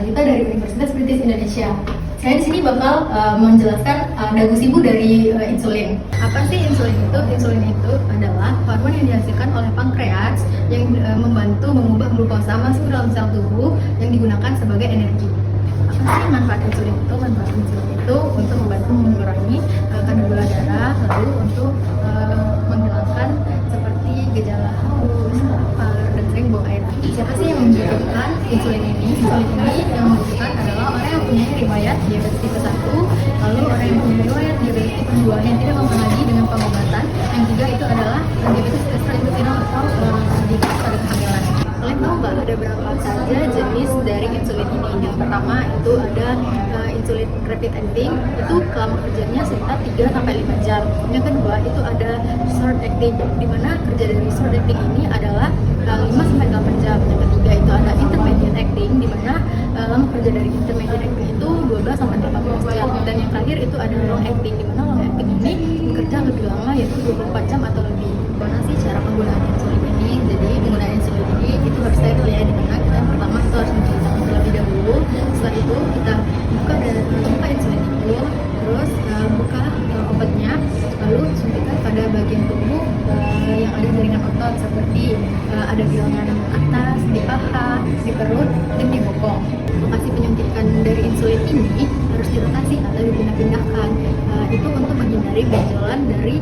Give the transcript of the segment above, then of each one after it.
Salita dari Universitas British Indonesia. Saya di sini bakal menjelaskan dagu sibu dari insulin. Apa sih insulin itu? Insulin itu adalah hormon yang dihasilkan oleh pankreas yang membantu mengubah glukosa masuk dalam sel tubuh yang digunakan sebagai energi. Apa sih manfaat insulin itu? Manfaat insulin itu untuk membantu mengurangi kadar gula darah, lalu untuk menghilangkan seperti gejala haus, lapar, dan sering buang air. Siapa sih yang membutuhkan insulin ini? Insulin ini yang membutuhkan adalah orang yang punya riwayat diabetes tipe 1, lalu orang yang punya riwayat diabetes tipe 2 yang tidak mempengaruhi dengan pengobatan. Yang ketiga itu adalah diabetes gestasional atau diabetes pada kehamilan. Kalian tahu nggak ada berapa saja jenis dari insulin ini? Yang pertama itu ada insulin rapid acting, itu lama kerjanya sekitar 3-5 jam. Yang kedua itu ada short acting, di mana kerja dari short acting ini adalah 5-8 jam. Yang ketiga itu ada intermediate acting, di mana lama kerja dari intermediate acting itu 12-18 jam. Dan yang terakhir itu ada long acting, di mana long acting ini bekerja lebih lama, yaitu 24 jam atau lebih. Mana sih cara penggunaan insulin ini? Jadi penggunaan insulin ini itu harus saya pilih di mana kita pertama itu harus mencuci tangan terlebih dahulu. Setelah itu kita buka insulin itu, terus buka obatnya, lalu suntikan pada bagian tubuh yang ada jaringan otot seperti ada di lengan atas, di paha, di perut, dan di bokong. Lokasi penyuntikan dari insulin ini harus dirotasi atau dipindah-pindahkan. Itu untuk menghindari benjolan dari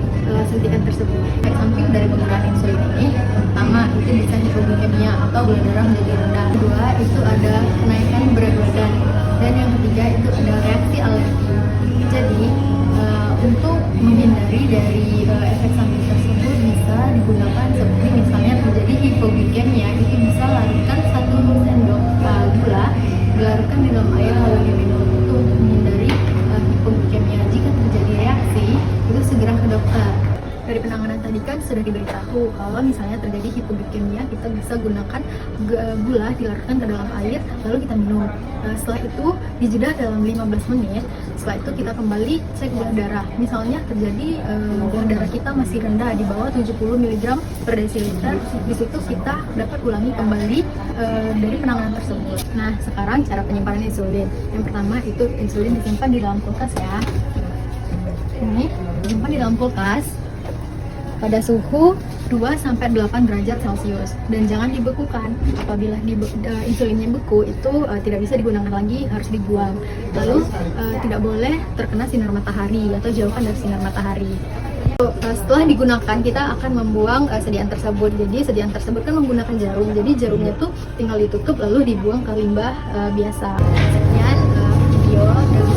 suntikan tersebut. Efek samping dari penggunaan insulin ini, pertama itu bisa hipoglikemia atau gula darah menjadi rendah. Kedua itu ada kenaikan berat badan, dan yang ketiga itu ada reaksi alergi. Jadi untuk menghindari dari efek samping tersebut bisa digunakan seperti misalnya terjadi hipoglikemia, itu bisa larutkan 1 sendok gula dilarutkan di dalam air lalu diminum untuk menghindari hipoglikemia. Jika terjadi reaksi itu segera ke dokter. Dari penanganan tadi kan sudah diberitahu kalau misalnya terjadi hipoglikemia kita bisa gunakan gula dilarutkan ke dalam air lalu kita minum. Setelah itu dijeda dalam 15 menit. Setelah itu kita kembali cek gula darah. Misalnya terjadi gula darah kita masih rendah di bawah 70 mg per desiliter, di situ kita dapat ulangi kembali dari penanganan tersebut. Nah, sekarang cara penyimpanan insulin. Yang pertama itu insulin disimpan di dalam kulkas ya. Ini disimpan di dalam kulkas pada suhu 2-8 derajat Celcius dan jangan dibekukan. Apabila insulinnya beku itu tidak bisa digunakan lagi, harus dibuang. Lalu tidak boleh terkena sinar matahari atau jauhkan dari sinar matahari. Setelah digunakan kita akan membuang sediaan tersebut. Jadi sediaan tersebut kan menggunakan jarum, jadi jarumnya tuh tinggal ditutup lalu dibuang ke limbah biasa. Sekian video dari